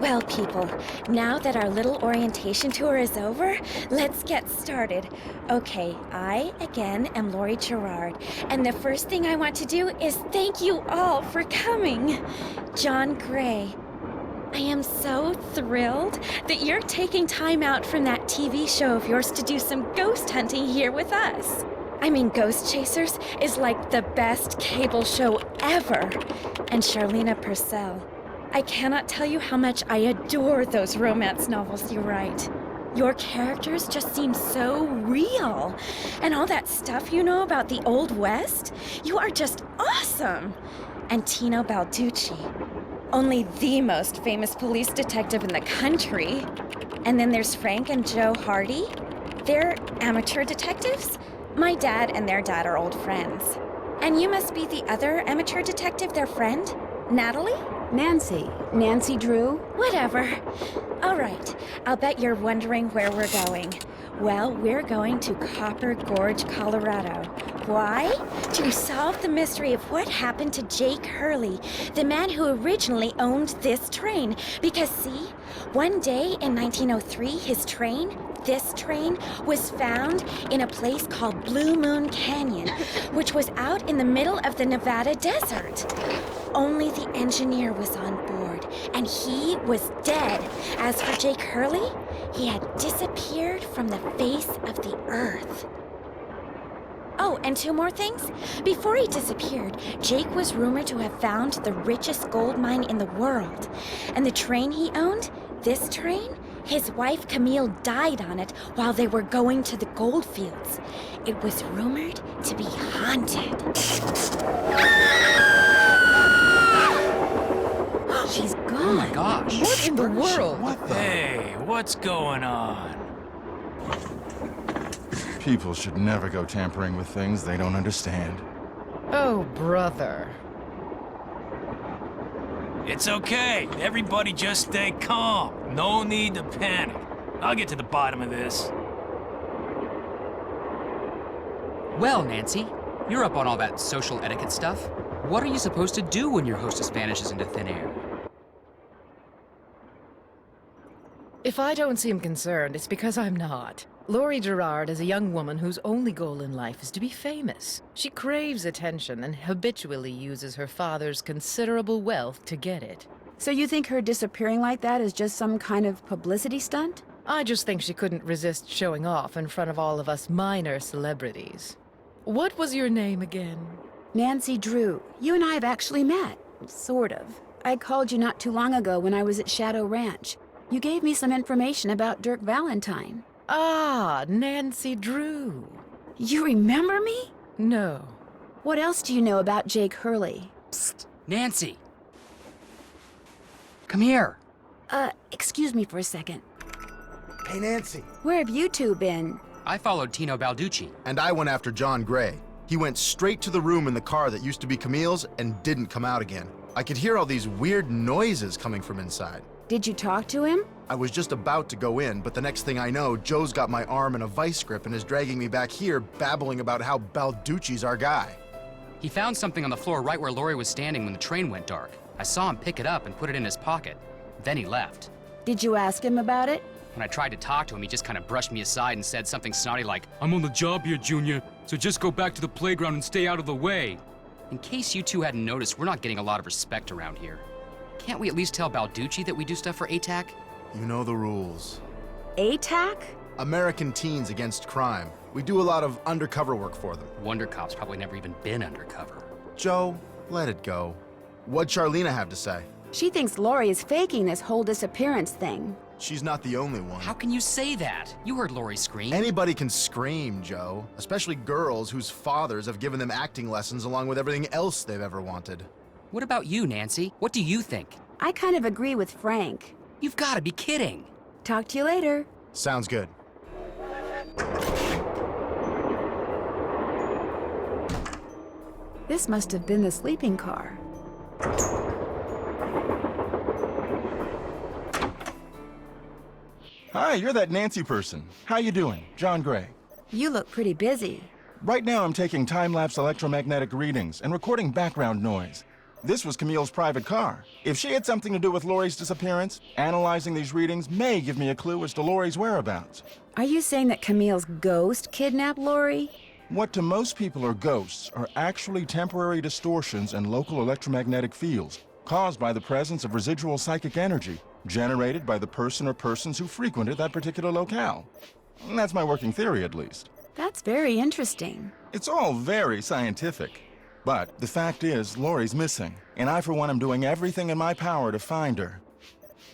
Well, people, now that our little orientation tour is over, let's get started. Okay, I, again, am Lori Gerard, and the first thing I want to do is thank you all for coming. John Gray, I am so thrilled that you're taking time out from that TV show of yours to do some ghost hunting here with us. I mean, Ghost Chasers is like the best cable show ever. And Charlena Purcell, I cannot tell you how much I adore those romance novels you write. Your characters just seem so real. And all that stuff you know about the Old West, you are just awesome. And Tino Balducci, only the most famous police detective in the country. And then there's Frank and Joe Hardy. They're amateur detectives. My dad and their dad are old friends. And you must be the other amateur detective, their friend? Natalie? Nancy Drew? Whatever. All right, I'll bet you're wondering where we're going. Well, we're going to Copper Gorge, Colorado. Why? To solve the mystery of what happened to Jake Hurley, the man who originally owned this train. Because see, one day in 1903, this train was found in a place called Blue Moon Canyon, which was out in the middle of the Nevada desert. Only the engineer was on board, and he was dead. As for Jake Hurley, he had disappeared from the face of the earth. Oh, and two more things. Before he disappeared, Jake was rumored to have found the richest gold mine in the world. And the train he owned, this train, his wife Camille died on it while they were going to the gold fields. It was rumored to be haunted. She's gone. Oh my gosh. What in the world? What the? Hey, what's going on? People should never go tampering with things they don't understand. Oh, brother. It's okay. Everybody just stay calm. No need to panic. I'll get to the bottom of this. Well, Nancy, you're up on all that social etiquette stuff. What are you supposed to do when your hostess vanishes into thin air? If I don't seem concerned, it's because I'm not. Lori Gerard is a young woman whose only goal in life is to be famous. She craves attention and habitually uses her father's considerable wealth to get it. So you think her disappearing like that is just some kind of publicity stunt? I just think she couldn't resist showing off in front of all of us minor celebrities. What was your name again? Nancy Drew. You and I have actually met. Sort of. I called you not too long ago when I was at Shadow Ranch. You gave me some information about Dirk Valentine. Ah, Nancy Drew. You remember me? No. What else do you know about Jake Hurley? Psst, Nancy! Come here. Excuse me for a second. Hey, Nancy. Where have you two been? I followed Tino Balducci. And I went after John Gray. He went straight to the room in the car that used to be Camille's and didn't come out again. I could hear all these weird noises coming from inside. Did you talk to him? I was just about to go in, but the next thing I know, Joe's got my arm in a vice grip and is dragging me back here, babbling about how Balducci's our guy. He found something on the floor right where Lori was standing when the train went dark. I saw him pick it up and put it in his pocket. Then he left. Did you ask him about it? When I tried to talk to him, he just kind of brushed me aside and said something snotty like, "I'm on the job here, Junior, so just go back to the playground and stay out of the way." In case you two hadn't noticed, we're not getting a lot of respect around here. Can't we at least tell Balducci that we do stuff for ATAC? You know the rules. ATAC? American Teens Against Crime. We do a lot of undercover work for them. Wonder Cop's probably never even been undercover. Joe, let it go. What'd Charlena have to say? She thinks Lori is faking this whole disappearance thing. She's not the only one. How can you say that? You heard Lori scream. Anybody can scream, Joe. Especially girls whose fathers have given them acting lessons along with everything else they've ever wanted. What about you, Nancy? What do you think? I kind of agree with Frank. You've got to be kidding. Talk to you later. Sounds good. This must have been the sleeping car. Hi, you're that Nancy person. How you doing? John Gray. You look pretty busy. Right now I'm taking time-lapse electromagnetic readings and recording background noise. This was Camille's private car. If she had something to do with Lori's disappearance, analyzing these readings may give me a clue as to Lori's whereabouts. Are you saying that Camille's ghost kidnapped Lori? What to most people are ghosts are actually temporary distortions in local electromagnetic fields caused by the presence of residual psychic energy generated by the person or persons who frequented that particular locale. That's my working theory, at least. That's very interesting. It's all very scientific. But the fact is, Lori's missing, and I, for one, am doing everything in my power to find her.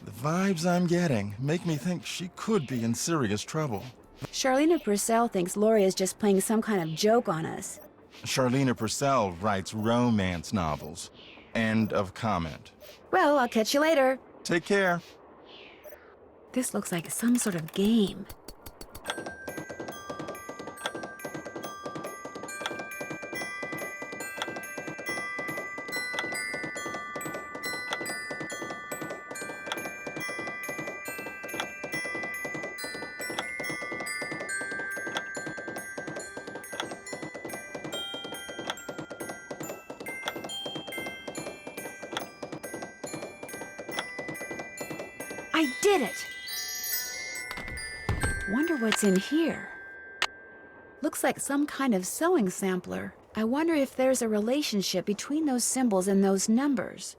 The vibes I'm getting make me think she could be in serious trouble. Charlena Purcell thinks Lori is just playing some kind of joke on us. Charlena Purcell writes romance novels. End of comment. Well, I'll catch you later. Take care. This looks like some sort of game. I did it! Wonder what's in here. Looks like some kind of sewing sampler. I wonder if there's a relationship between those symbols and those numbers.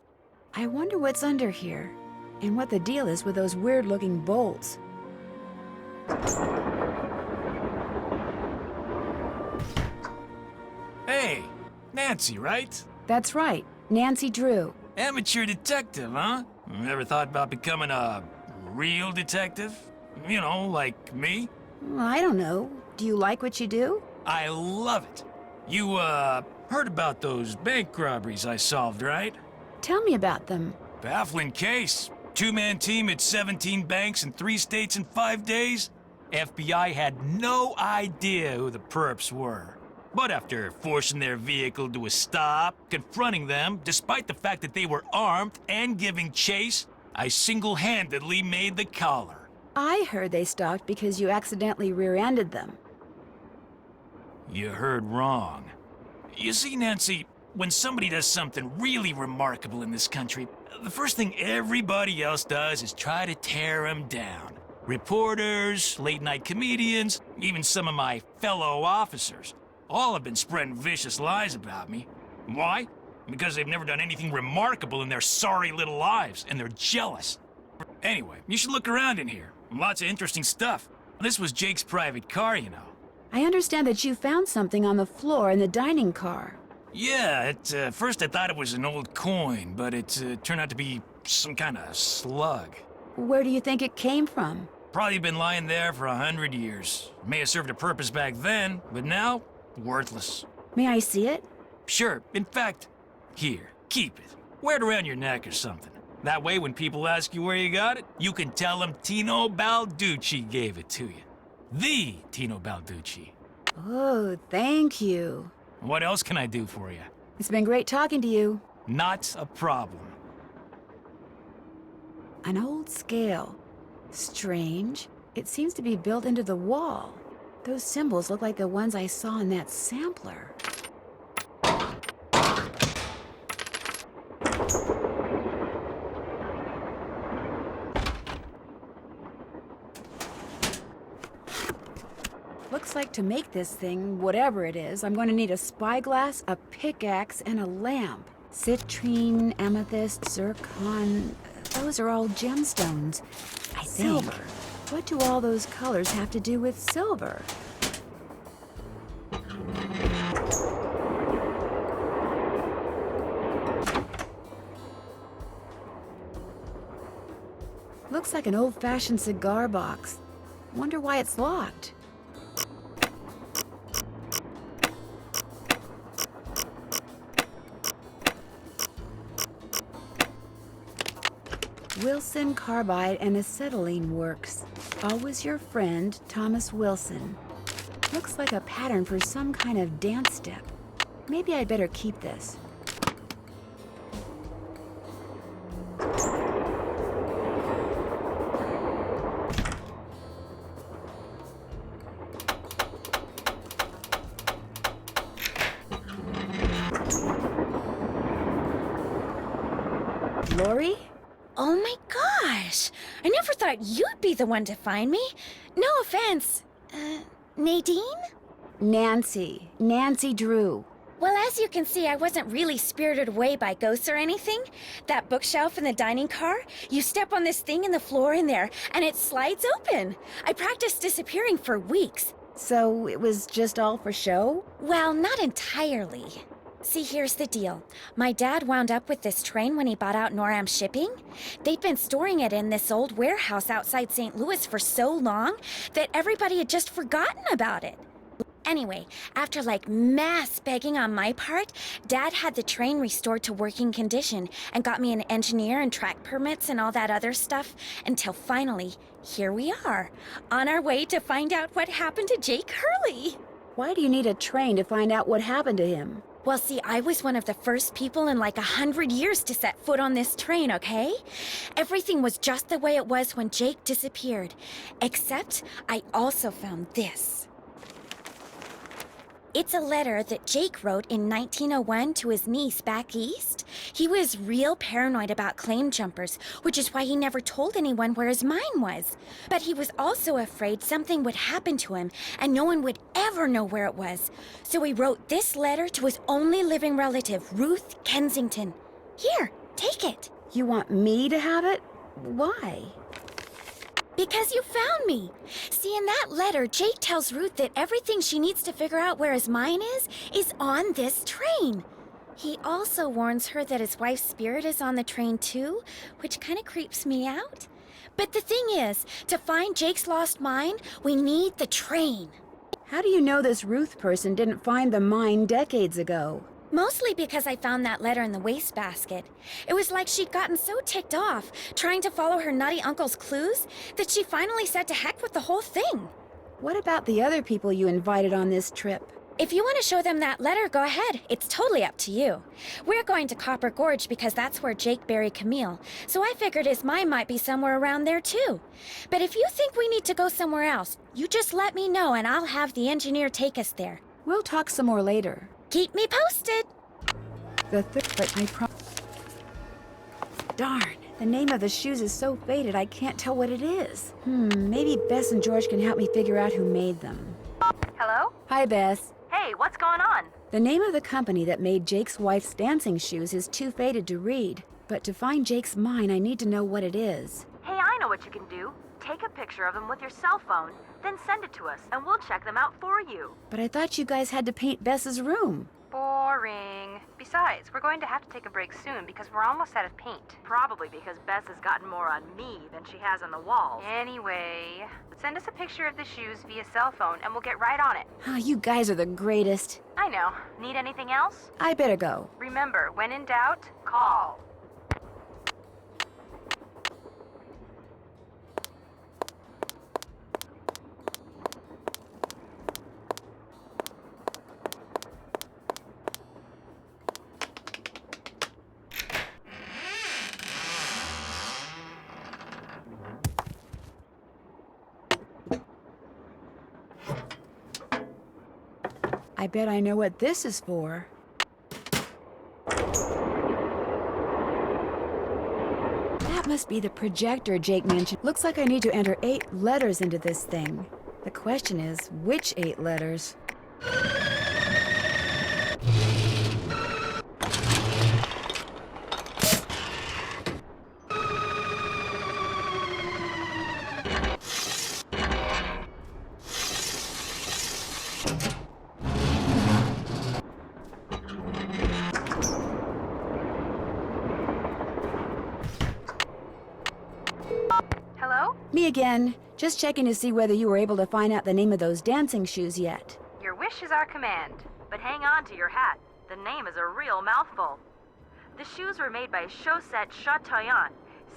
I wonder what's under here, and what the deal is with those weird-looking bolts. Hey, Nancy, right? That's right, Nancy Drew. Amateur detective, huh? Ever thought about becoming a real detective? You know, like me? I don't know. Do you like what you do? I love it. You, heard about those bank robberies I solved, right? Tell me about them. Baffling case. Two-man team at 17 banks in 3 states in 5 days. FBI had no idea who the perps were. But after forcing their vehicle to a stop, confronting them, despite the fact that they were armed and giving chase, I single-handedly made the collar. I heard they stopped because you accidentally rear-ended them. You heard wrong. You see, Nancy, when somebody does something really remarkable in this country, the first thing everybody else does is try to tear them down. Reporters, late-night comedians, even some of my fellow officers. All have been spreading vicious lies about me. Why? Because they've never done anything remarkable in their sorry little lives, and they're jealous. Anyway, you should look around in here. Lots of interesting stuff. This was Jake's private car, you know. I understand that you found something on the floor in the dining car. Yeah, at first I thought it was an old coin, but it turned out to be some kind of slug. Where do you think it came from? Probably been lying there for 100 years. May have served a purpose back then, but now, worthless. May I see it? Sure. In fact, here, keep it. Wear it around your neck or something. That way, when people ask you where you got it, you can tell them Tino Balducci gave it to you. The Tino Balducci. Oh, thank you. What else can I do for you? It's been great talking to you. Not a problem. An old scale. Strange. It seems to be built into the wall. Those symbols look like the ones I saw in that sampler. Looks like to make this thing, whatever it is, I'm going to need a spyglass, a pickaxe, and a lamp. Citrine, amethyst, zircon, those are all gemstones. I think. Silver. What do all those colors have to do with silver? Looks like an old-fashioned cigar box. Wonder why it's locked. Wilson Carbide and Acetylene Works. Always your friend, Thomas Wilson. Looks like a pattern for some kind of dance step. Maybe I'd better keep this. Oh my gosh! I never thought you'd be the one to find me. No offense. Nadine? Nancy Drew. Well, as you can see, I wasn't really spirited away by ghosts or anything. That bookshelf in the dining car, you step on this thing in the floor in there, and it slides open. I practiced disappearing for weeks. So it was just all for show? Well, not entirely. See, here's the deal. My dad wound up with this train when he bought out Noram Shipping. They'd been storing it in this old warehouse outside St. Louis for so long that everybody had just forgotten about it. Anyway, after like mass begging on my part, Dad had the train restored to working condition and got me an engineer and track permits and all that other stuff until finally, here we are, on our way to find out what happened to Jake Hurley. Why do you need a train to find out what happened to him? Well, see, I was one of the first people in like 100 years to set foot on this train, okay? Everything was just the way it was when Jake disappeared. Except I also found this. It's a letter that Jake wrote in 1901 to his niece back east. He was real paranoid about claim jumpers, which is why he never told anyone where his mine was. But he was also afraid something would happen to him and no one would ever know where it was. So he wrote this letter to his only living relative, Ruth Kensington. Here, take it. You want me to have it? Why? Because you found me. See, in that letter, Jake tells Ruth that everything she needs to figure out where his mine is on this train. He also warns her that his wife's spirit is on the train too, which kind of creeps me out. But the thing is, to find Jake's lost mine, we need the train. How do you know this Ruth person didn't find the mine decades ago? Mostly because I found that letter in the wastebasket. It was like she'd gotten so ticked off, trying to follow her nutty uncle's clues, that she finally said to heck with the whole thing. What about the other people you invited on this trip? If you want to show them that letter, go ahead. It's totally up to you. We're going to Copper Gorge because that's where Jake buried Camille, so I figured his mine might be somewhere around there too. But if you think we need to go somewhere else, you just let me know and I'll have the engineer take us there. We'll talk some more later. Keep me posted. Darn, the name of the shoes is so faded I can't tell what it is. Maybe Bess and George can help me figure out who made them. Hello? Hi, Bess. Hey, what's going on? The name of the company that made Jake's wife's dancing shoes is too faded to read. But to find Jake's mine, I need to know what it is. Hey, I know what you can do. Take a picture of them with your cell phone, then send it to us, and we'll check them out for you. But I thought you guys had to paint Bess's room. Boring. Besides, we're going to have to take a break soon because we're almost out of paint. Probably because Bess has gotten more on me than she has on the walls. Anyway, send us a picture of the shoes via cell phone and we'll get right on it. Oh, you guys are the greatest. I know. Need anything else? I better go. Remember, when in doubt, call. I bet I know what this is for. That must be the projector Jake mentioned. Looks like I need to enter 8 letters into this thing. The question is, which 8 letters? Hello? Me again. Just checking to see whether you were able to find out the name of those dancing shoes yet. Your wish is our command, but hang on to your hat. The name is a real mouthful. The shoes were made by Chaussette Chateauyantes,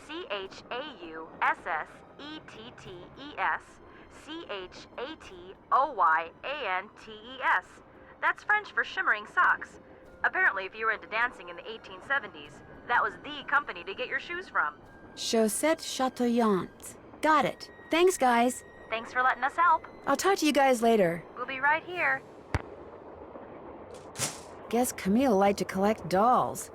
Chausssettees, Chatoyantes. That's French for shimmering socks. Apparently, if you were into dancing in the 1870s, that was the company to get your shoes from. Chaussette Chateauyantes. Got it. Thanks, guys. Thanks for letting us help. I'll talk to you guys later. We'll be right here. Guess Camille liked to collect dolls.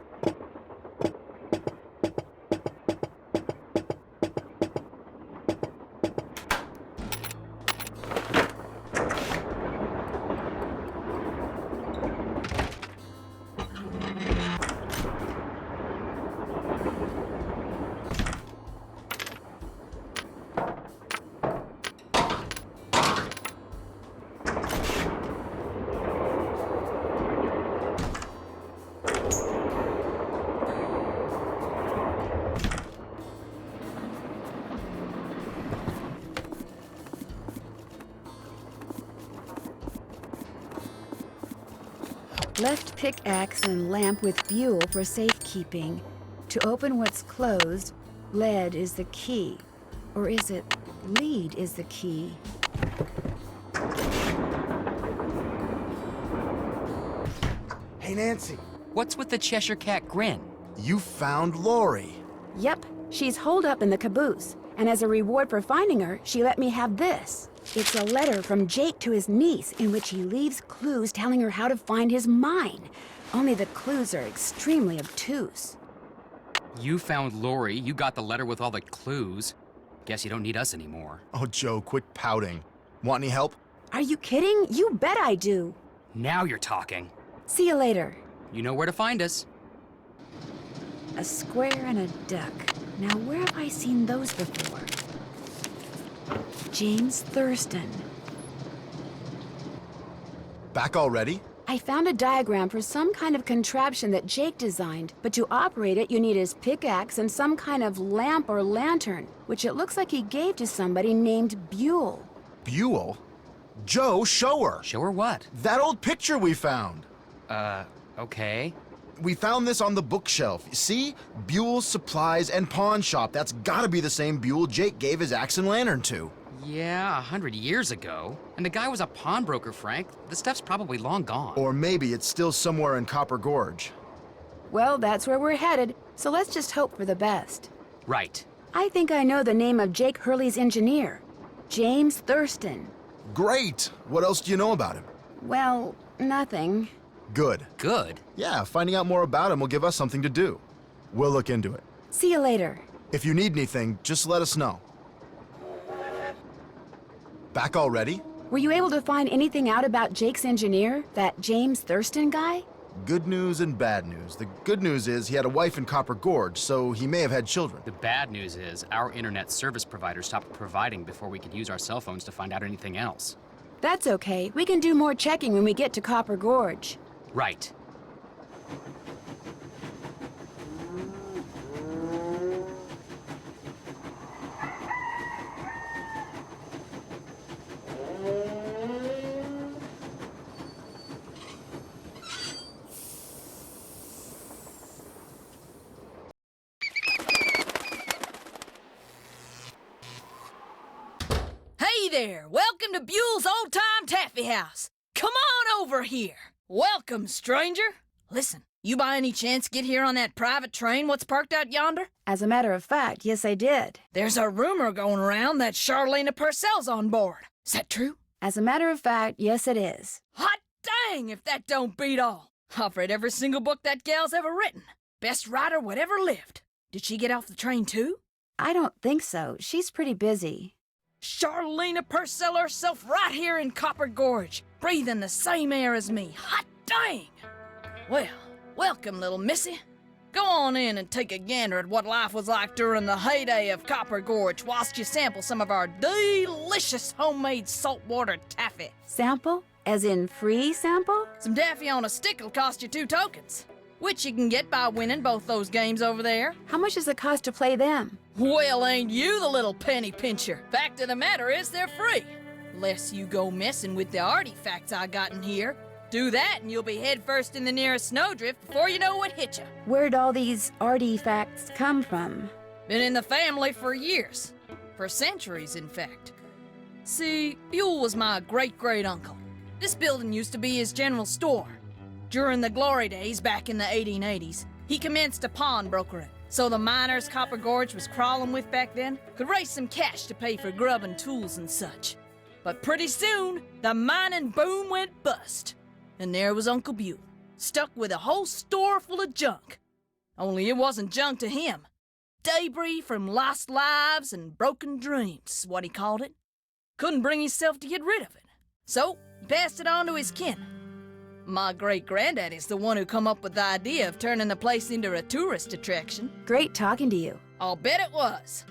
Left pickaxe and lamp with Buell for safekeeping. To open what's closed, lead is the key. Or is it lead is the key? Hey, Nancy, What's with the Cheshire Cat grin? you found Lori. Yep, she's holed up in the caboose. And as a reward for finding her, she let me have this. It's a letter from Jake to his niece in which he leaves clues telling her how to find his mine. Only the clues are extremely obtuse. You found Lori, you got the letter with all the clues. Guess you don't need us anymore. Oh, Joe, quit pouting. Want any help? Are you kidding? You bet I do. Now you're talking. See you later. You know where to find us. A square and a duck. Now, where have I seen those before? James Thurston. Back already? I found a diagram for some kind of contraption that Jake designed, but to operate it, you need his pickaxe and some kind of lamp or lantern, which it looks like he gave to somebody named Buell. Buell? Joe, show her. Show her what? That old picture we found. Okay. We found this on the bookshelf. See? Buell's Supplies and Pawn Shop. That's gotta be the same Buell Jake gave his axe and lantern to. Yeah, 100 years ago. And the guy was a pawnbroker, Frank. The stuff's probably long gone. Or maybe it's still somewhere in Copper Gorge. Well, that's where we're headed, so let's just hope for the best. Right. I think I know the name of Jake Hurley's engineer. James Thurston. Great! What else do you know about him? Well, nothing. Good. Good. Yeah, finding out more about him will give us something to do. We'll look into it. See you later. If you need anything, just let us know. Back already? Were you able to find anything out about Jake's engineer, that James Thurston guy? Good news and bad news. The good news is he had a wife in Copper Gorge, so he may have had children. The bad news is our internet service provider stopped providing before we could use our cell phones to find out anything else. That's okay. We can do more checking when we get to Copper Gorge. Right. Hey there! Welcome to Buell's Old Time Taffy House. Come on over here. Welcome, stranger. Listen, you by any chance get here on that private train what's parked out yonder? As a matter of fact, yes, I did. There's a rumor going around that Charlena Purcell's on board. Is that true? As a matter of fact, yes, it is. Hot dang if that don't beat all. I've read every single book that gal's ever written. Best writer whatever lived. Did she get off the train too? I don't think so. She's pretty busy. Charlena Purcell herself right here in Copper Gorge, breathing the same air as me. Hot dang! Well, welcome, little missy. Go on in and take a gander at what life was like during the heyday of Copper Gorge whilst you sample some of our delicious homemade saltwater taffy. Sample? As in free sample? Some taffy on a stick'll cost you 2 tokens, which you can get by winning both those games over there. How much does it cost to play them? Well, ain't you the little penny pincher? Fact of the matter is they're free. Less you go messing with the artifacts I got in here. Do that and you'll be headfirst in the nearest snowdrift before you know what hit you. Where'd all these artifacts come from? Been in the family for years. For centuries, in fact. See, Buell was my great-great-uncle. This building used to be his general store. During the glory days back in the 1880s, he commenced a pawnbrokering. So the miners Copper Gorge was crawling with back then could raise some cash to pay for grub and tools and such. But pretty soon, the mining boom went bust. And there was Uncle Buell, stuck with a whole store full of junk. Only it wasn't junk to him. Debris from lost lives and broken dreams is what he called it. Couldn't bring himself to get rid of it. So he passed it on to his kin. My great-granddaddy's the one who come up with the idea of turning the place into a tourist attraction. Great talking to you. I'll bet it was.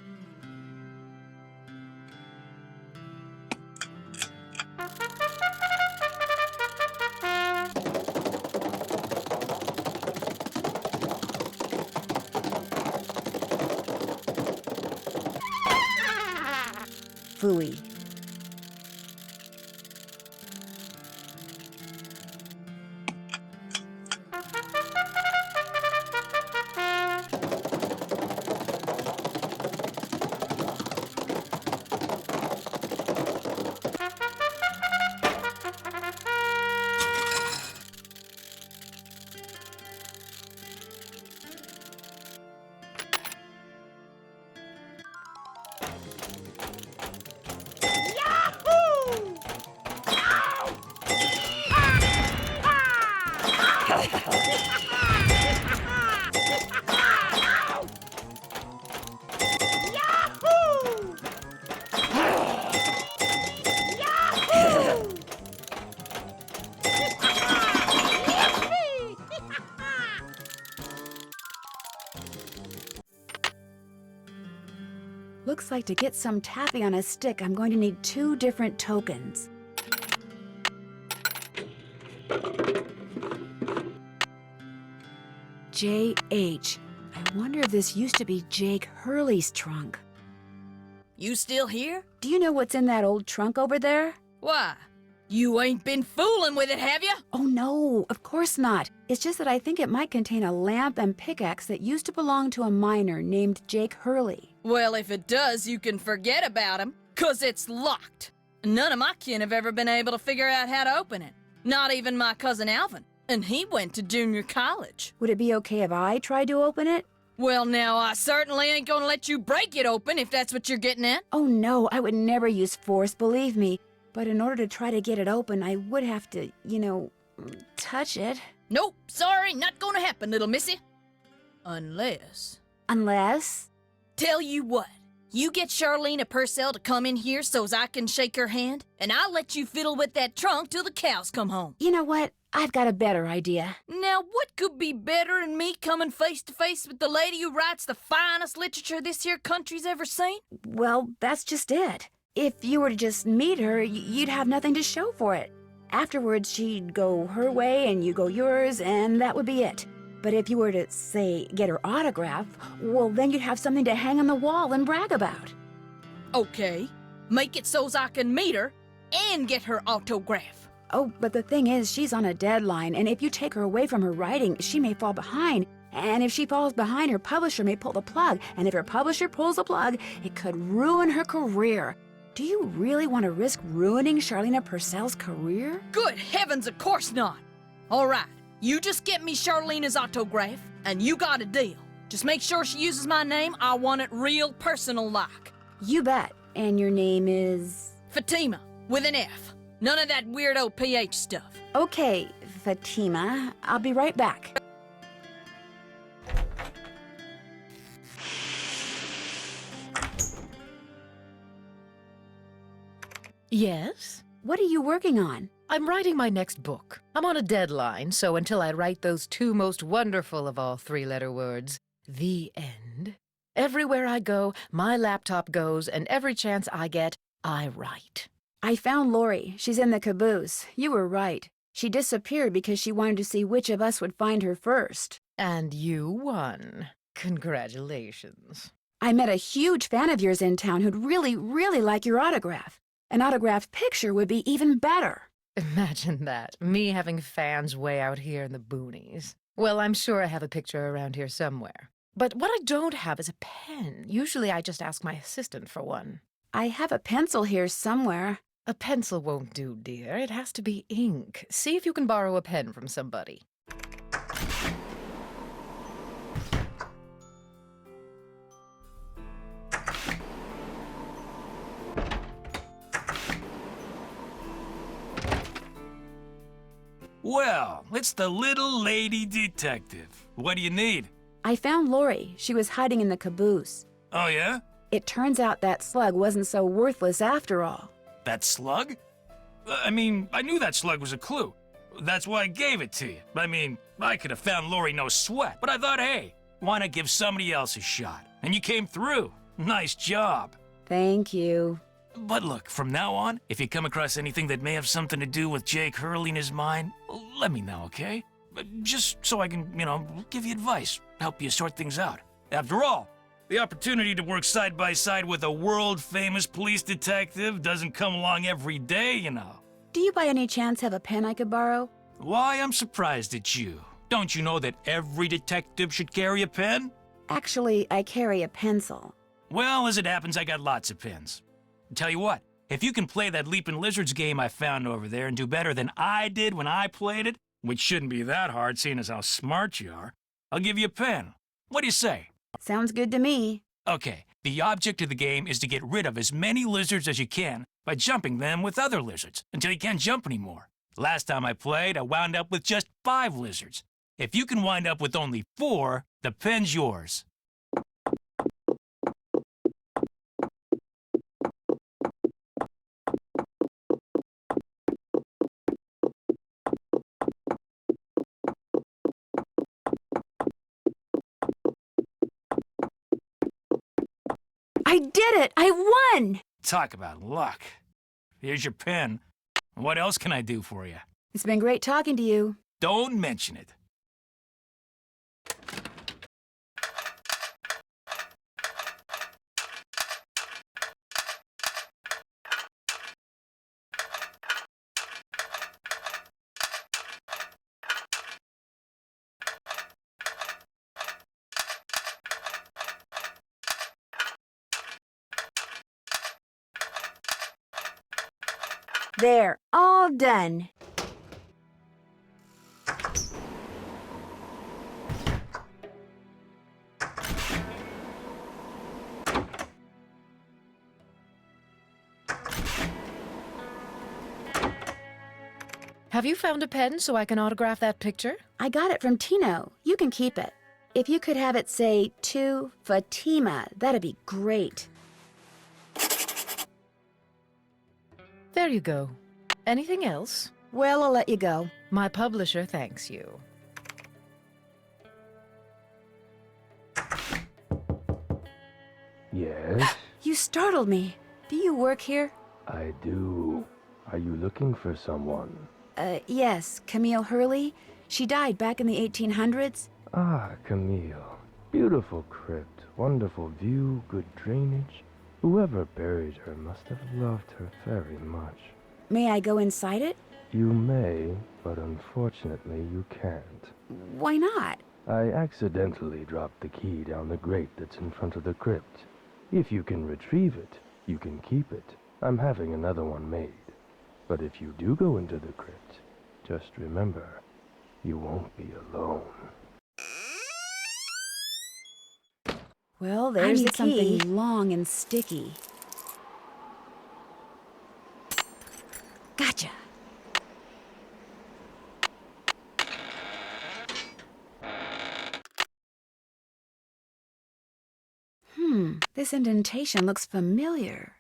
Phooey. Looks like to get some taffy on a stick, I'm going to need 2 different tokens. J.H. I wonder if this used to be Jake Hurley's trunk. You still here? Do you know what's in that old trunk over there? Why? You ain't been fooling with it, have you? Oh no, of course not. It's just that I think it might contain a lamp and pickaxe that used to belong to a miner named Jake Hurley. Well, if it does, you can forget about him, 'cause it's locked. None of my kin have ever been able to figure out how to open it. Not even my cousin Alvin, and he went to junior college. Would it be okay if I tried to open it? Well, now, I certainly ain't gonna let you break it open if that's what you're getting at. Oh no, I would never use force, believe me. But in order to try to get it open, I would have to, touch it. Nope, sorry, not gonna happen, little missy. Unless... Unless? Tell you what, you get Charlene Purcell to come in here so's I can shake her hand, and I'll let you fiddle with that trunk till the cows come home. You know what? I've got a better idea. Now, what could be better than me coming face to face with the lady who writes the finest literature this here country's ever seen? Well, that's just it. If you were to just meet her, you'd have nothing to show for it. Afterwards, she'd go her way and you go yours, and that would be it. But if you were to, say, get her autograph, well, then you'd have something to hang on the wall and brag about. Okay, make it so's I can meet her and get her autograph. Oh, but the thing is, she's on a deadline, and if you take her away from her writing, she may fall behind. And if she falls behind, her publisher may pull the plug. And if her publisher pulls the plug, it could ruin her career. Do you really want to risk ruining Charlene Purcell's career? Good heavens, of course not. All right, you just get me Charlene's autograph, and you got a deal. Just make sure she uses my name. I want it real personal-like. You bet. And your name is? Fatima, with an F. None of that weirdo PH stuff. Okay, Fatima. I'll be right back. Yes? What are you working on? I'm writing my next book. I'm on a deadline, so until I write those 2 most wonderful of all 3-letter words, the end, everywhere I go, my laptop goes, and every chance I get, I write. I found Lori. She's in the caboose. You were right. She disappeared because she wanted to see which of us would find her first. And you won. Congratulations. I met a huge fan of yours in town who'd really, really like your autograph. An autographed picture would be even better. Imagine that, me having fans way out here in the boonies. Well, I'm sure I have a picture around here somewhere. But what I don't have is a pen. Usually I just ask my assistant for one. I have a pencil here somewhere. A pencil won't do, dear. It has to be ink. See if you can borrow a pen from somebody. Well, it's the little lady detective. What do you need? I found Lori. She was hiding in the caboose. Oh, yeah? It turns out that slug wasn't so worthless after all. That slug? I mean, I knew that slug was a clue. That's why I gave it to you. I mean, I could have found Lori no sweat, but I thought, hey, why not give somebody else a shot? And you came through. Nice job. Thank you. But look, from now on, if you come across anything that may have something to do with Jake Hurley in his mind, let me know, okay? Just so I can, give you advice, help you sort things out. After all, the opportunity to work side by side with a world-famous police detective doesn't come along every day, you know. Do you by any chance have a pen I could borrow? Why, I'm surprised at you. Don't you know that every detective should carry a pen? Actually, I carry a pencil. Well, as it happens, I got lots of pens. Tell you what, if you can play that Leapin' Lizards game I found over there and do better than I did when I played it, which shouldn't be that hard seeing as how smart you are, I'll give you a pen. What do you say? Sounds good to me. Okay, The object of the game is to get rid of as many lizards as you can by jumping them with other lizards until you can't jump anymore. Last time I played, I wound up with just 5 lizards. If you can wind up with only 4, the pen's yours. I did it! I won! Talk about luck. Here's your pen. What else can I do for you? It's been great talking to you. Don't mention it. There, all done. Have you found a pen so I can autograph that picture? I got it from Tino. You can keep it. If you could have it say, to Fatima, that'd be great. There you go. Anything else? Well, I'll let you go. My publisher thanks you. Yes, You startled me. Do you work here? I do. Are you looking for someone? Yes, Camille Hurley. She died back in the 1800s. Ah, Camille. Beautiful crypt, wonderful view, good drainage. Whoever buried her must have loved her very much. May I go inside it? You may, but unfortunately you can't. Why not? I accidentally dropped the key down the grate that's in front of the crypt. If you can retrieve it, you can keep it. I'm having another one made. But if you do go into the crypt, just remember, you won't be alone. Well, there's the key. something long and sticky. Gotcha. This indentation looks familiar.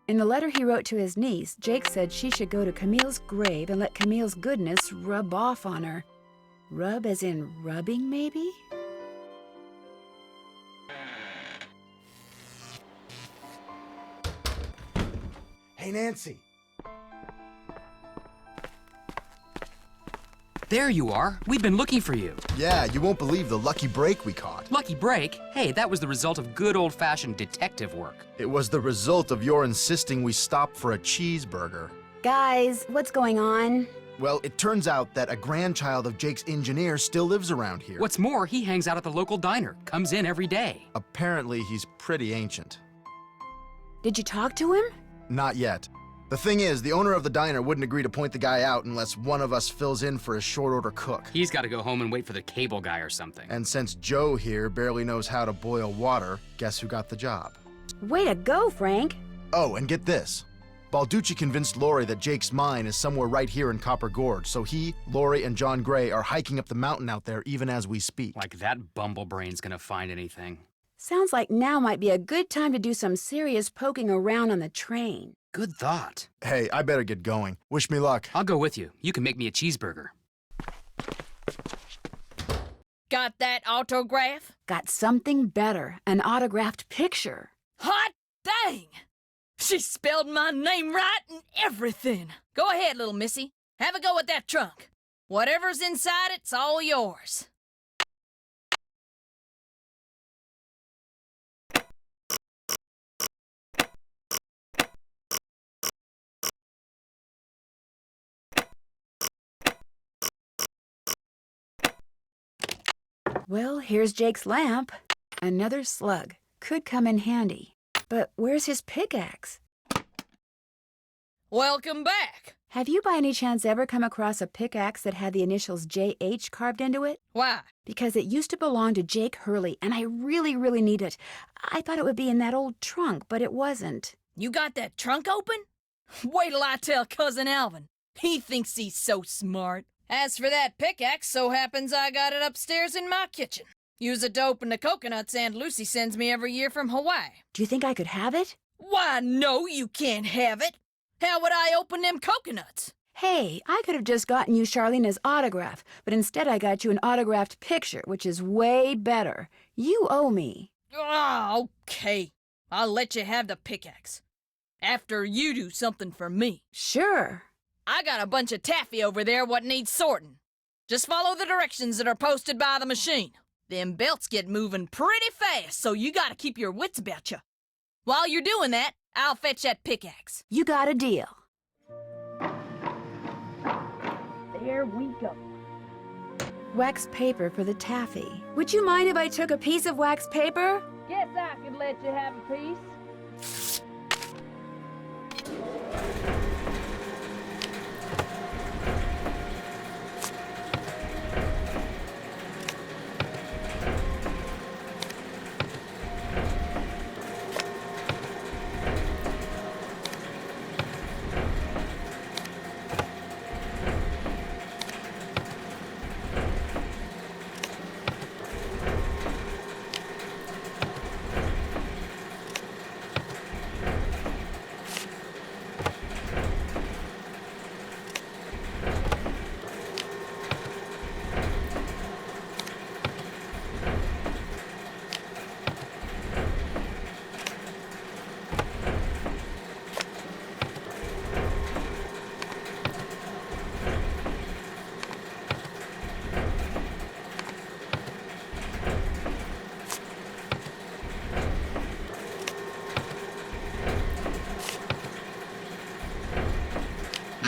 In the letter he wrote to his niece, Jake said she should go to Camille's grave and let Camille's goodness rub off on her. Rub as in rubbing, maybe? Hey, Nancy. There you are. We've been looking for you. Yeah, you won't believe the lucky break we caught. Lucky break? Hey, that was the result of good old-fashioned detective work. It was the result of your insisting we stop for a cheeseburger. Guys, what's going on? Well, it turns out that a grandchild of Jake's engineer still lives around here. What's more, he hangs out at the local diner, comes in every day. Apparently, he's pretty ancient. Did you talk to him? Not yet. The thing is, the owner of the diner wouldn't agree to point the guy out unless one of us fills in for his short-order cook. He's got to go home and wait for the cable guy or something. And since Joe here barely knows how to boil water, guess who got the job? Way to go, Frank. Oh, and get this. Balducci convinced Lori that Jake's mine is somewhere right here in Copper Gorge, so he, Lori, and John Gray are hiking up the mountain out there even as we speak. Like that bumblebrain's gonna find anything. Sounds like now might be a good time to do some serious poking around on the train. Good thought. Hey, I better get going. Wish me luck. I'll go with you. You can make me a cheeseburger. Got that autograph? Got something better, an autographed picture. Hot dang! She spelled my name right and everything. Go ahead, little missy. Have a go at that trunk. Whatever's inside, it's all yours. Well, here's Jake's lamp. Another slug. Could come in handy. But where's his pickaxe? Welcome back. Have you by any chance ever come across a pickaxe that had the initials JH carved into it? Why? Because it used to belong to Jake Hurley, and I really, really need it. I thought it would be in that old trunk, but it wasn't. You got that trunk open? Wait till I tell Cousin Alvin. He thinks he's so smart. As for that pickaxe, so happens I got it upstairs in my kitchen. Use it to open the coconuts Aunt Lucy sends me every year from Hawaii. Do you think I could have it? Why, no, you can't have it. How would I open them coconuts? Hey, I could have just gotten you Charlena's autograph, but instead I got you an autographed picture, which is way better. You owe me. Ah, okay. I'll let you have the pickaxe. After you do something for me. Sure. I got a bunch of taffy over there what needs sorting. Just follow the directions that are posted by the machine. Them belts get moving pretty fast, so you gotta keep your wits about you. While you're doing that, I'll fetch that pickaxe. You got a deal. There we go. Wax paper for the taffy. Would you mind if I took a piece of wax paper? Guess I could let you have a piece.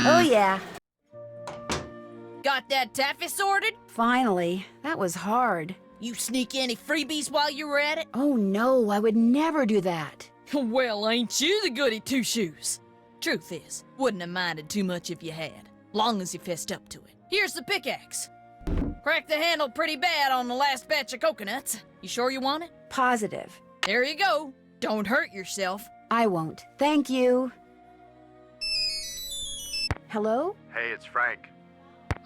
Oh, yeah. Got that taffy sorted? Finally. That was hard. You sneak any freebies while you were at it? Oh, no, I would never do that. Well, ain't you the goody two-shoes? Truth is, wouldn't have minded too much if you had, long as you fessed up to it. Here's the pickaxe. Cracked the handle pretty bad on the last batch of coconuts. You sure you want it? Positive. There you go. Don't hurt yourself. I won't. Thank you. Hello? Hey, it's Frank.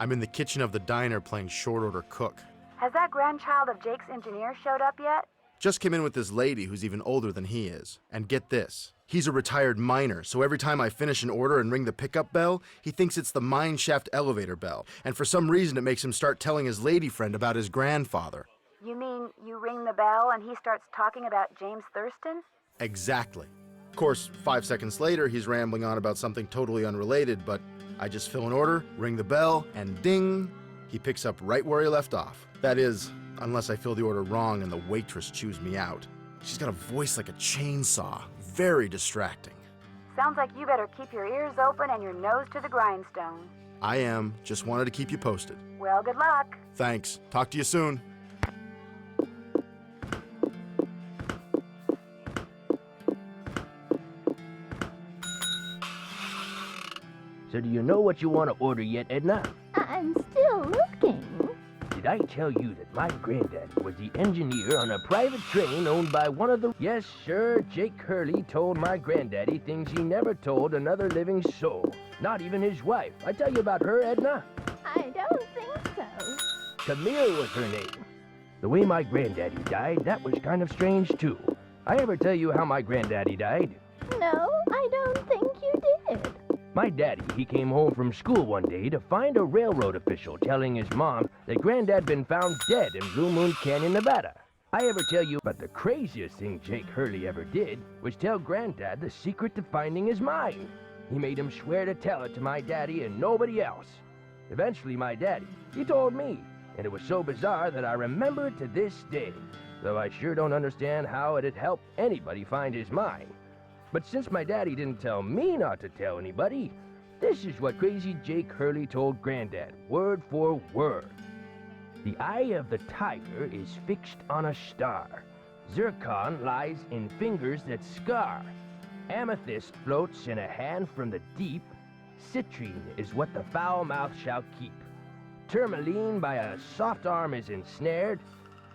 I'm in the kitchen of the diner playing short order cook. Has that grandchild of Jake's engineer showed up yet? Just came in with this lady who's even older than he is. And get this, he's a retired miner, so every time I finish an order and ring the pickup bell, he thinks it's the mine shaft elevator bell. And for some reason it makes him start telling his lady friend about his grandfather. You mean you ring the bell and he starts talking about James Thurston? Exactly. Of course, 5 seconds later, he's rambling on about something totally unrelated, but I just fill an order, ring the bell, and ding, he picks up right where he left off. That is, unless I fill the order wrong and the waitress chews me out. She's got a voice like a chainsaw. Very distracting. Sounds like you better keep your ears open and your nose to the grindstone. I am. Just wanted to keep you posted. Well, good luck. Thanks. Talk to you soon. So do you know what you want to order yet, Edna? I'm still looking. Did I tell you that my granddad was the engineer on a private train owned by one of the... Yes, sir, Jake Hurley told my granddaddy things he never told another living soul. Not even his wife. I tell you about her, Edna? I don't think so. Camille was her name. The way my granddaddy died, that was kind of strange, too. I ever tell you how my granddaddy died? No, I don't think you did. My daddy, he came home from school one day to find a railroad official telling his mom that Granddad been found dead in Blue Moon Canyon, Nevada. I ever tell you, but the craziest thing Jake Hurley ever did was tell Granddad the secret to finding his mine. He made him swear to tell it to my daddy and nobody else. Eventually, my daddy, he told me, and it was so bizarre that I remember it to this day, though I sure don't understand how it'd help anybody find his mine. But since my daddy didn't tell me not to tell anybody, this is what crazy Jake Hurley told Granddad, word for word. The eye of the tiger is fixed on a star. Zircon lies in fingers that scar. Amethyst floats in a hand from the deep. Citrine is what the foul mouth shall keep. Tourmaline by a soft arm is ensnared.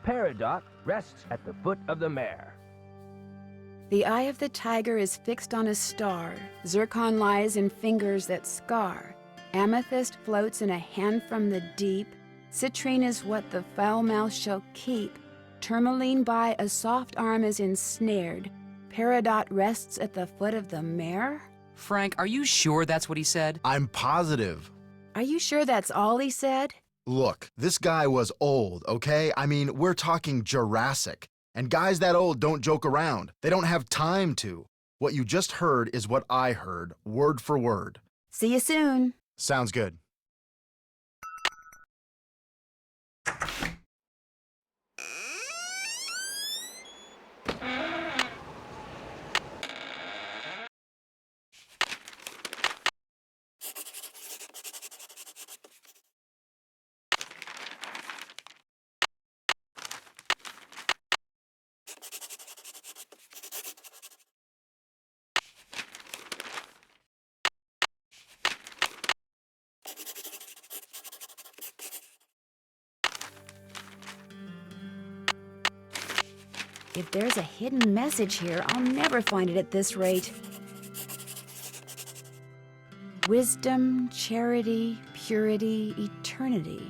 Peridot rests at the foot of the mare. The eye of the tiger is fixed on a star. Zircon lies in fingers that scar. Amethyst floats in a hand from the deep. Citrine is what the foul mouth shall keep. Tourmaline by a soft arm is ensnared. Peridot rests at the foot of the mare? Frank, are you sure that's what he said? I'm positive. Are you sure that's all he said? Look, this guy was old, okay? I mean, we're talking Jurassic. And guys that old don't joke around. They don't have time to. What you just heard is what I heard, word for word. See you soon. Sounds good. If there's a hidden message here, I'll never find it at this rate. Wisdom, charity, purity, eternity.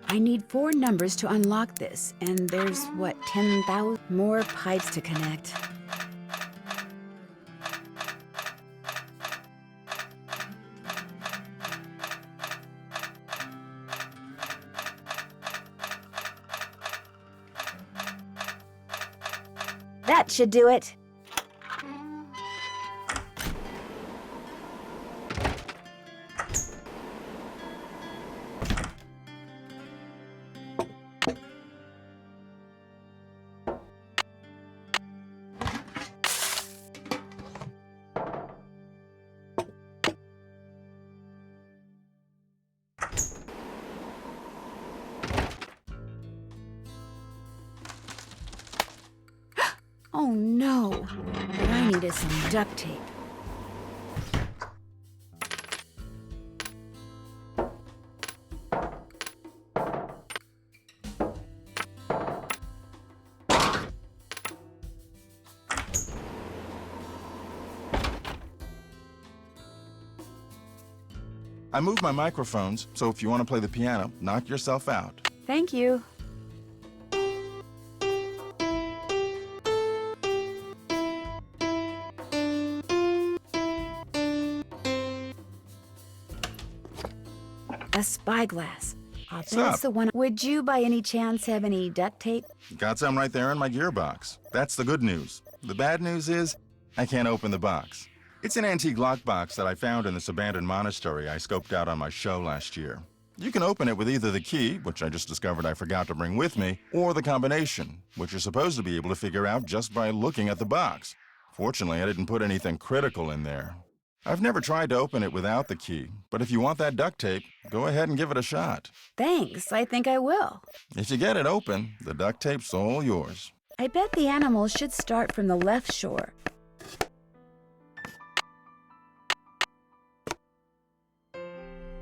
I need 4 numbers to unlock this, and there's, what, 10,000 more pipes to connect. That should do it. Oh no, what I need is some duct tape. I moved my microphones, so if you want to play the piano, knock yourself out. Thank you. A spyglass. I'll bet up? it's the one. Would you by any chance have any duct tape? Got some right there in my gearbox. That's the good news. The bad news is, I can't open the box. It's an antique lockbox that I found in this abandoned monastery I scoped out on my show last year. You can open it with either the key, which I just discovered I forgot to bring with me, or the combination, which you're supposed to be able to figure out just by looking at the box. Fortunately, I didn't put anything critical in there. I've never tried to open it without the key, but if you want that duct tape, go ahead and give it a shot. Thanks, I think I will. If you get it open, the duct tape's all yours. I bet the animals should start from the left shore.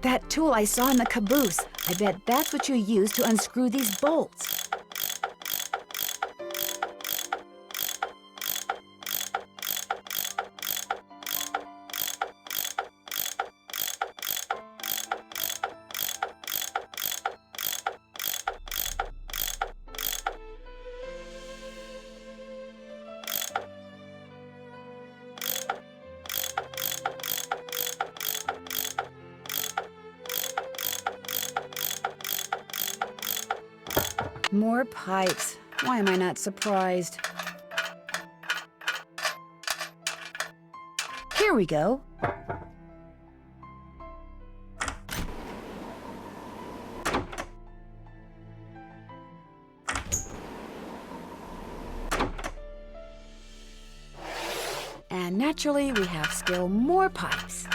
That tool I saw in the caboose. I bet that's what you use to unscrew these bolts. More pipes. Why am I not surprised? Here we go. naturally, we have still more pipes.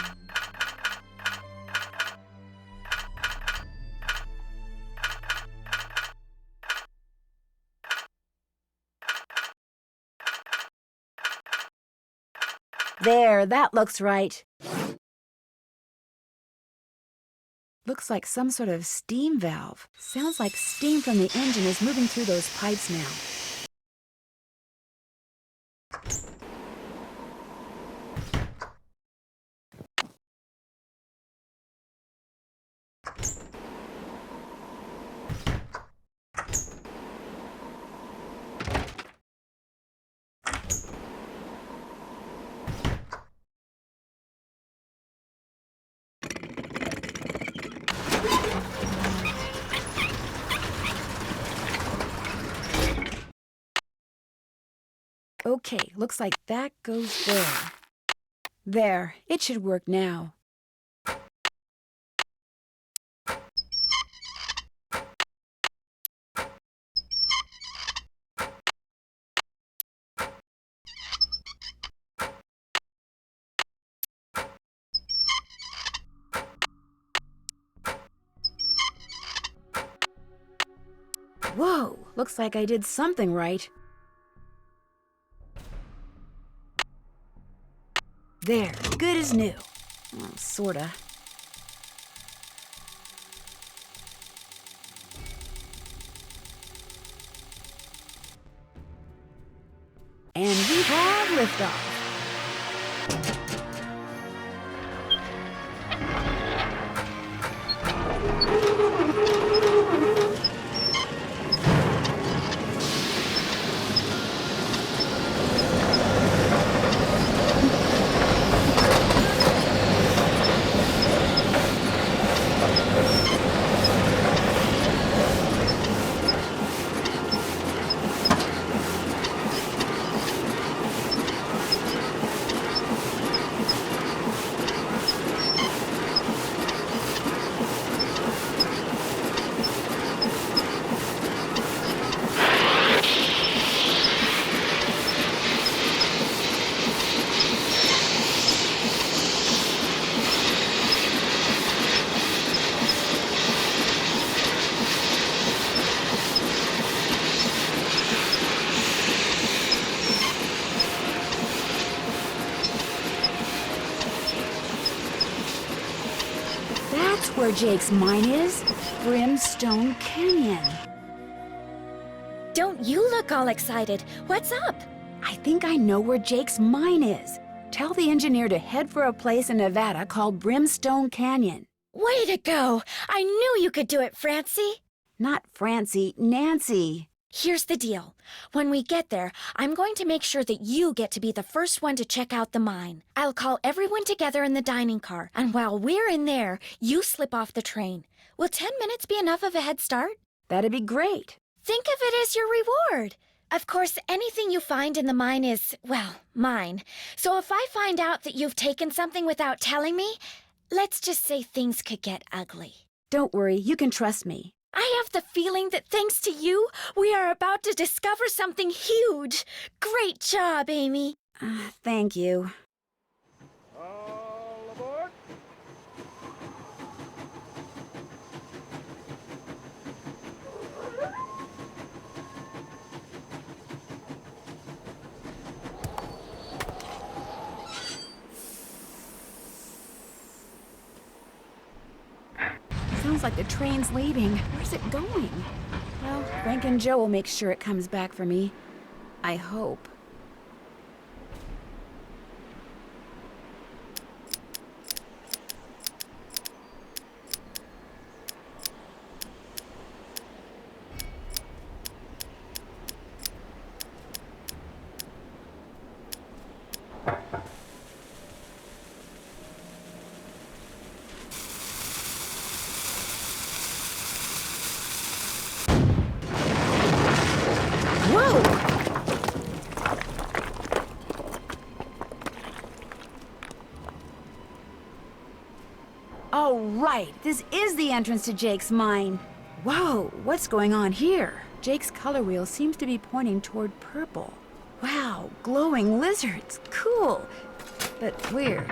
There, that looks right. Looks like some sort of steam valve. Sounds like steam from the engine is moving through those pipes now. Okay, looks like that goes there. There, it should work now. Whoa, looks like I did something right. There, good as new. Well, sorta. And we have liftoff. That's where Jake's mine is. Brimstone Canyon. Don't you look all excited. What's up? I think I know where Jake's mine is. Tell the engineer to head for a place in Nevada called Brimstone Canyon. Way to go! I knew you could do it, Francie. Not Francie, Nancy. Here's the deal. When we get there, I'm going to make sure that you get to be the first one to check out the mine. I'll call everyone together in the dining car, and while we're in there, you slip off the train. Will 10 minutes be enough of a head start? That'd be great. Think of it as your reward. Of course, anything you find in the mine is, well, mine. So if I find out that you've taken something without telling me, let's just say things could get ugly. Don't worry, you can trust me. I have the feeling that thanks to you, we are about to discover something huge. Great job, Amy. Thank you. All aboard. Sounds like the train's leaving. Where's it going? Well, Frank and Joe will make sure it comes back for me. I hope. Oh, right. This is the entrance to Jake's mine. Whoa, what's going on here? Jake's color wheel seems to be pointing toward purple. Wow, glowing lizards. Cool. but weird.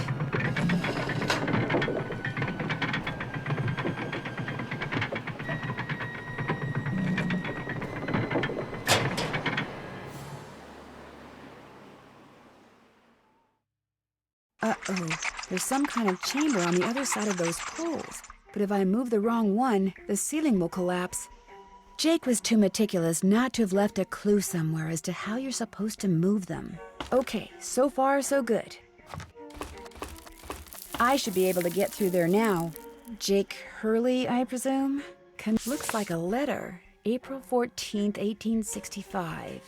Uh-oh, there's some kind of chamber on the other side of those poles. But if I move the wrong one, the ceiling will collapse. Jake was too meticulous not to have left a clue somewhere as to how you're supposed to move them. Okay, so far so good. I should be able to get through there now. Jake Hurley, I presume? Looks like a letter. April 14th, 1865.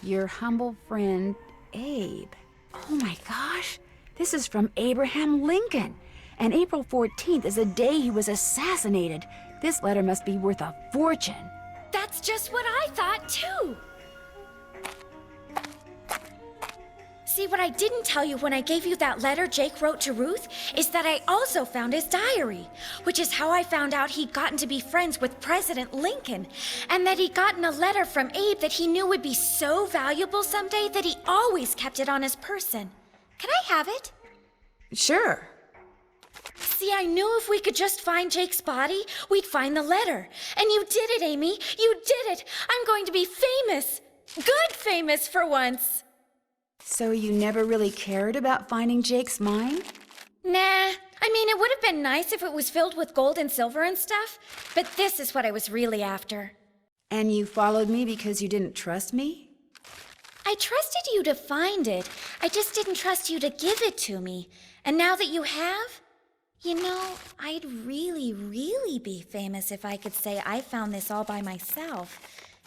Your humble friend, Abe. Oh my gosh, this is from Abraham Lincoln. And April 14th is the day he was assassinated. This letter must be worth a fortune. That's just what I thought, too. See, what I didn't tell you when I gave you that letter Jake wrote to Ruth is that I also found his diary, which is how I found out he'd gotten to be friends with President Lincoln, and that he'd gotten a letter from Abe that he knew would be so valuable someday that he always kept it on his person. Can I have it? Sure. See, I knew if we could just find Jake's body, we'd find the letter. And you did it, Amy. You did it. I'm going to be famous. Good famous for once. So you never really cared about finding Jake's mine? Nah. I mean, it would have been nice if it was filled with gold and silver and stuff, but this is what I was really after. And you followed me because you didn't trust me? I trusted you to find it. I just didn't trust you to give it to me. And now that you have, you know, I'd really, really be famous if I could say I found this all by myself.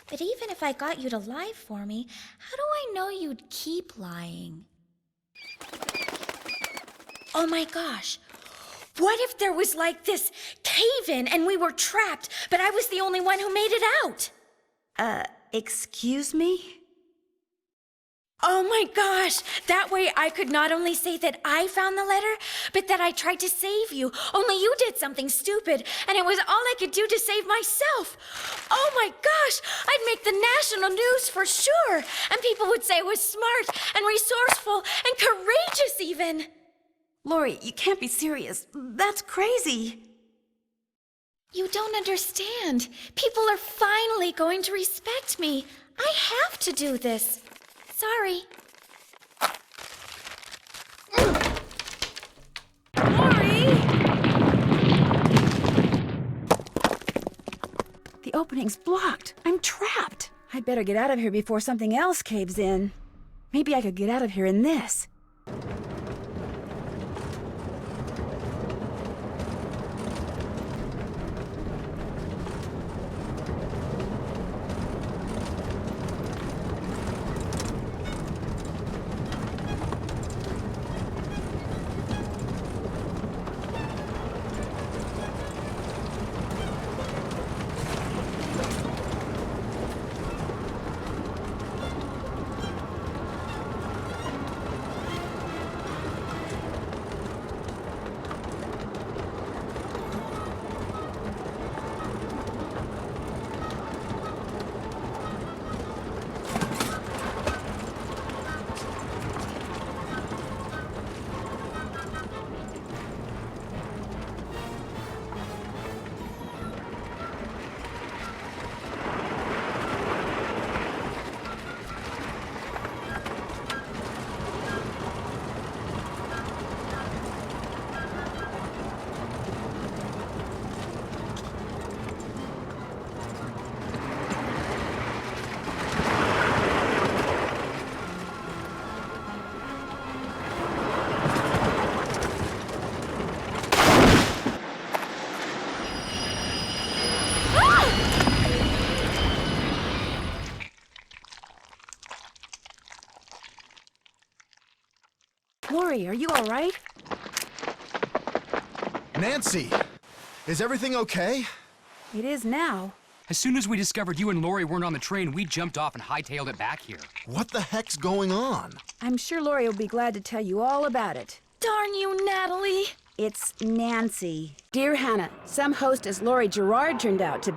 But even if I got you to lie for me, how do I know you'd keep lying? Oh my gosh. What if there was like this cave-in and we were trapped, but I was the only one who made it out? Excuse me? Oh my gosh! That way I could not only say that I found the letter, but that I tried to save you. Only you did something stupid, and it was all I could do to save myself. Oh my gosh! I'd make the national news for sure, and people would say I was smart and resourceful and courageous even. Lori, you can't be serious. That's crazy. You don't understand. People are finally going to respect me. I have to do this. Sorry. Lori! The opening's blocked. I'm trapped. I'd better get out of here before something else caves in. Maybe I could get out of here in this. Lori, are you all right? Nancy, is everything okay? It is now. As soon as we discovered you and Lori weren't on the train, we jumped off and hightailed it back here. What the heck's going on? I'm sure Lori will be glad to tell you all about it. Darn you, Natalie. It's Nancy. Dear Hannah, some hostess Lori Gerard turned out to be.